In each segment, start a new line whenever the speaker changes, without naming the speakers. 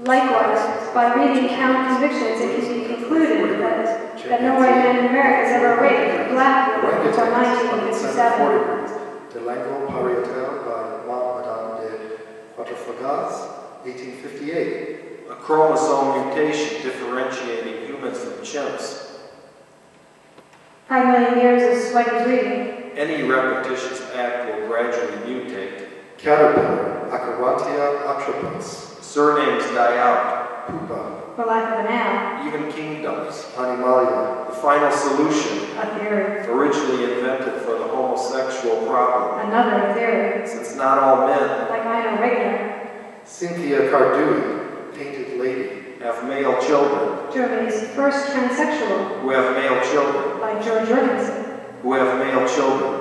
Likewise, by reading count convictions, it can be concluded that no white man in America has ever raped a black woman before 1957.
De Lango Parietal by Madame de Quatrefages, 1858.
A chromosome mutation differentiating humans from chimps.
5 million years of sweaty breathing.
Any repetitious act will gradually mutate.
Caterpillar, Acarantia atropus.
Surnames die out.
Pupa.
For lack of an owl.
Even kingdoms.
Animalia.
The final solution.
A theory.
Originally invented for the homosexual problem.
Another theory.
Since not all men,
like I know regular,
Cynthia Cardui, Painted Lady,
have male children.
Germany's first transsexual,
who have male children.
Like George Jorgensen,
who have male children.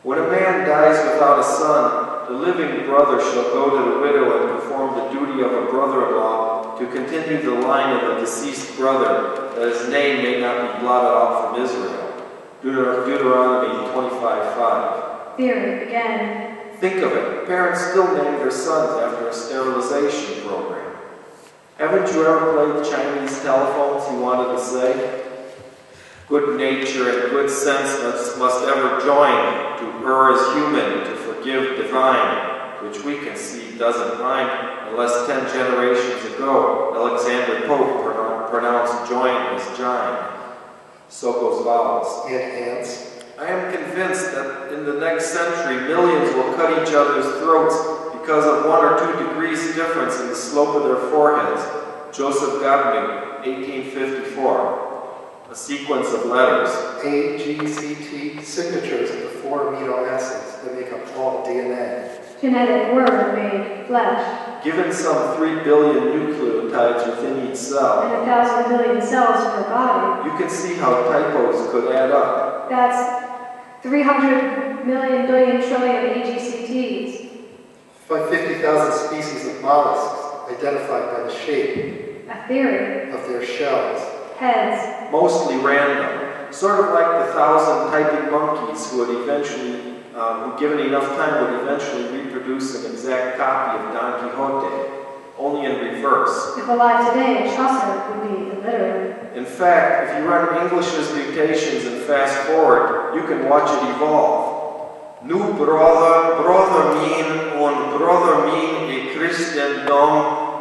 When a man dies without a son, the living brother shall go to the widow and perform the duty of a brother-in-law to continue the line of the deceased brother, that his name may not be blotted out from Israel. Deuteronomy 25:5.
Theory, again.
Think of it. Parents still name their sons after a sterilization program. Haven't you ever played Chinese telephones, you wanted to say? Good nature and good sense must ever join to err as human, to forgive divine, which we can see doesn't mind unless 10 generations ago Alexander Pope pronounced join as jine. So goes vowels.
And ants.
I am convinced that in the next century millions will cut each other's throats because of 1 or 2 degrees difference in the slope of their foreheads. Joseph Gabney, 1854. A sequence of letters.
A, G, C, T, signatures of the 4 amino acids that make up all DNA.
Genetic word made flesh.
Given some 3 billion nucleotides within each cell.
And 1,000 billion cells per body.
You can see how typos could add up.
That's 300 million billion trillion AGCTs.
50,000 species of mollusks identified by the shape.
A theory.
Of their shells.
Heads.
Mostly random. Sort of like the 1,000 typing monkeys who would eventually, who given enough time would eventually reproduce an exact copy of Don Quixote, only in reverse.
If alive today, Chaucer would be illiterate.
In fact, if you run English's mutations and fast forward, you can watch it evolve. Nu brother mean a Christendom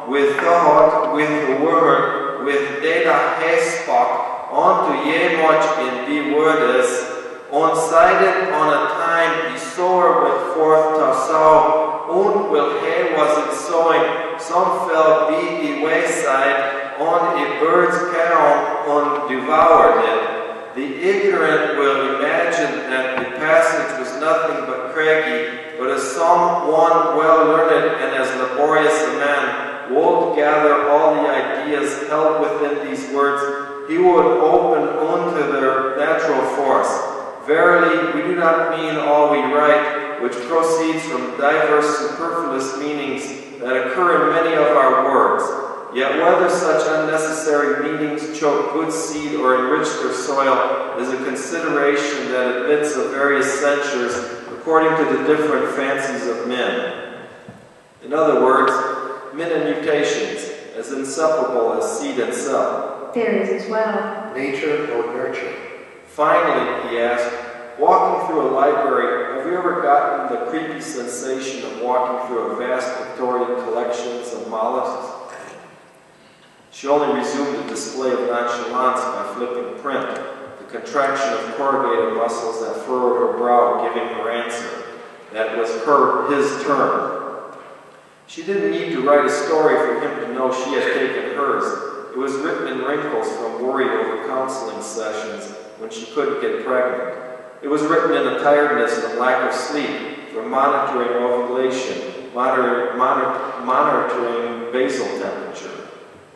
with thought, with the word, with data hespak, onto ye much in the wordes, unsided on a time the sower went forth to sow, will hay was it sowing, some fell be the wayside, on a bird's cow, devoured it. The ignorant will imagine that the passage was nothing but craggy, but as some one well learned and as laborious a man would gather all the ideas held within these words, he would open unto their natural force. Verily, we do not mean all we write, which proceeds from diverse superfluous meanings that occur in many of our words. Yet whether such unnecessary meanings choke good seed or enrich their soil is a consideration that admits of various censures according to the different fancies of men. In other words, men and mutations, as inseparable as seed and cell.
Theories as well.
Nature or nurture.
Finally, he asked, walking through a library, have you ever gotten the creepy sensation of walking through a vast Victorian collections of mollusks? She only resumed a display of nonchalance by flipping print, the contraction of corrugated muscles that furrowed her brow giving her answer. That was his turn. She didn't need to write a story for him to know she had taken hers. It was written in wrinkles from worry over counseling sessions when she couldn't get pregnant. It was written in a tiredness and lack of sleep from monitoring ovulation, monitoring basal temperature.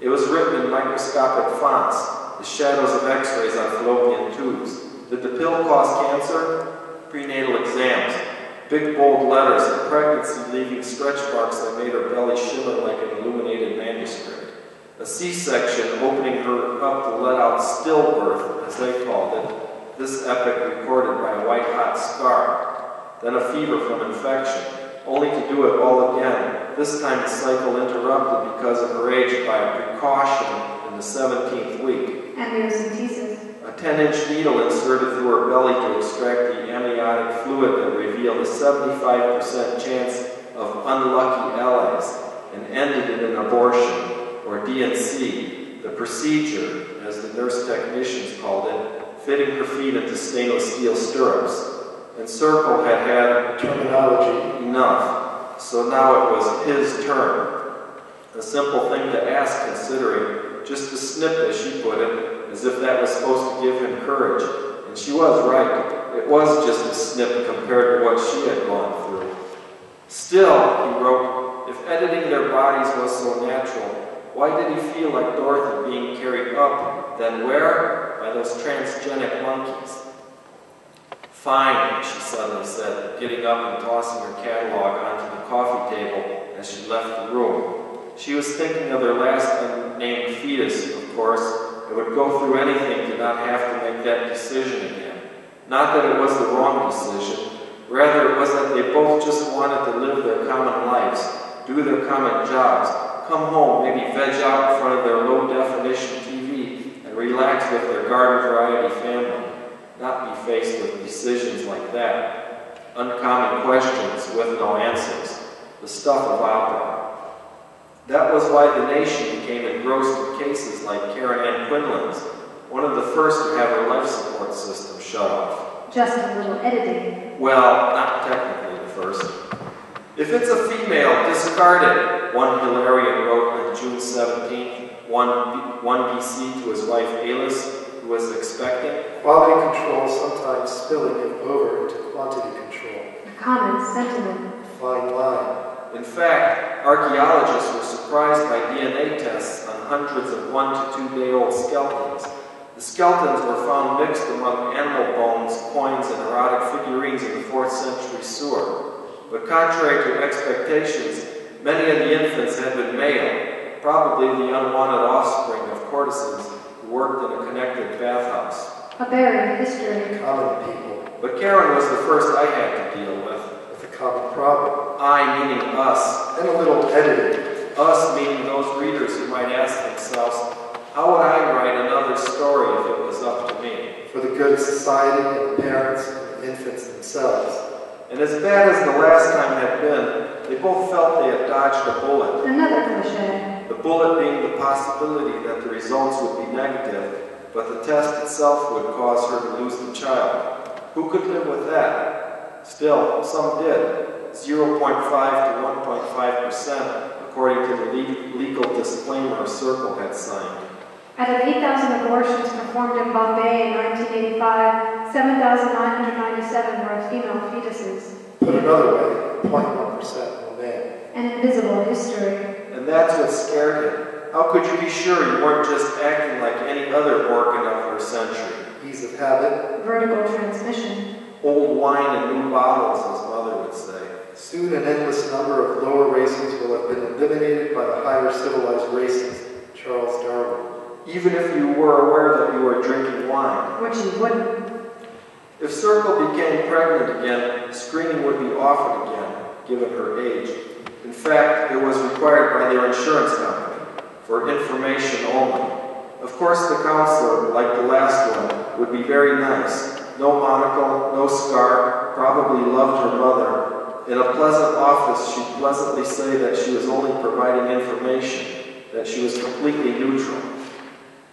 It was written in microscopic fonts, the shadows of x-rays on fallopian tubes. Did the pill cause cancer? Prenatal exams. Big bold letters of pregnancy leaving stretch marks that made her belly shimmer like an illuminated manuscript. A C-section opening her up to let out stillbirth, as they called it, this epic recorded by a white-hot scar. Then a fever from infection, only to do it all again, this time the cycle interrupted because of her age by a precaution in the 17th week.
Amniocentesis.
A 10-inch needle inserted through her belly to extract the amniotic fluid that revealed a 75% chance of unlucky allies and ended in an abortion, or D&C, the procedure, as the nurse technicians called it, fitting her feet into stainless steel stirrups. And Circle had had
Terminology.
enough, so now it was his turn. A simple thing to ask, considering, just a snip, as she put it, as if that was supposed to give him courage. And she was right. It was just a snip compared to what she had gone through. Still, he wrote, if editing their bodies was so natural, why did he feel like Dorothy being carried up, then where? By those transgenic monkeys. Fine, she suddenly said, getting up and tossing her catalog onto the coffee table as she left the room. She was thinking of their last unnamed fetus, of course, and would go through anything to not have to make that decision again. Not that it was the wrong decision, rather it was that they both just wanted to live their common lives, do their common jobs, come home, maybe veg out in front of their low-definition TV, and relax with their garden variety family. Not be faced with decisions like that. Uncommon questions with no answers. The stuff of opera. That was why the nation became engrossed in cases like Karen Ann Quinlan's, one of the first to have her life support system shut off.
Just a little editing.
Well, not technically the first. If it's a female, discard it, one Hilarion wrote on June 17th, 1 BC to his wife Alis, who was expecting.
Quality control sometimes spilling it over into quantity control.
A common sentiment.
Fine line.
In fact, archaeologists were surprised by DNA tests on hundreds of 1 to 2 day old skeletons. The skeletons were found mixed among animal bones, coins, and erotic figurines in the 4th century sewer. But contrary to expectations, many of the infants had been male, probably the unwanted offspring of courtesans who worked in a connected bathhouse.
A buried history.
Common people.
But Karen was the first I had to deal with.
With a common problem.
I meaning us.
And a little editing.
Us meaning those readers who might ask themselves, how would I write another story if it was up to me?
For the good of society and the parents and the infants themselves.
And as bad as the last time had been, they both felt they had dodged a bullet.
Another cliche.
The bullet being the possibility that the results would be negative, but the test itself would cause her to lose the child. Who could live with that? Still, some did. 0.5 to 1.5%, according to the legal disclaimer Circle had signed.
Out of 8,000 abortions performed in Bombay in 1985, 7,997 were of female fetuses.
Put another way, 0.1% were male.
An invisible history.
And that's what scared him. How could you be sure you weren't just acting like any other organ of your century?
Ease of habit.
Vertical transmission.
Old wine in new bottles, as Mother would say.
Soon an endless number of lower races will have been eliminated by the higher civilized races. Charles Darwin.
Even if you were aware that you were drinking wine.
Which you wouldn't.
If Circle became pregnant again, screening would be offered again, given her age. In fact, it was required by their insurance company, for information only. Of course, the counselor, like the last one, would be very nice. No monocle, no scar, probably loved her mother. In a pleasant office, she'd pleasantly say that she was only providing information, that she was completely neutral.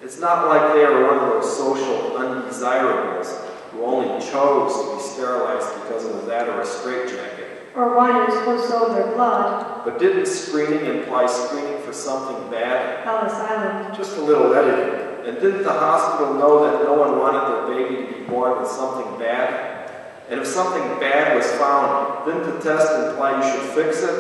It's not like they are one of those social undesirables who only chose to be sterilized because of that or a straitjacket.
Or whiners who sold their blood.
But didn't screening imply screening for something bad?
Ellis Island.
Just a little editing.
And didn't the hospital know that no one wanted their baby to be born with something bad? And if something bad was found, didn't the test imply you should fix it?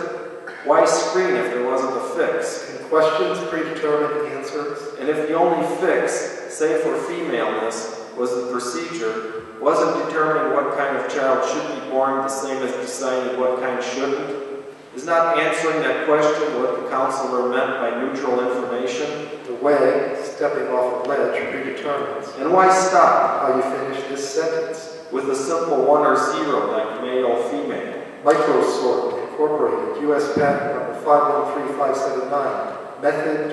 Why screen if there wasn't a fix?
Can questions predetermine answers?
And if the only fix, say for femaleness, was the procedure, wasn't determining what kind of child should be born the same as deciding what kind shouldn't? Is not answering that question what the counselor meant by neutral information?
The way, stepping off a ledge, predetermines.
And why stop?
How you finish this sentence.
With a simple 1 or 0 like male, female.
Microsort, Incorporated, U.S. Patent number 513579. method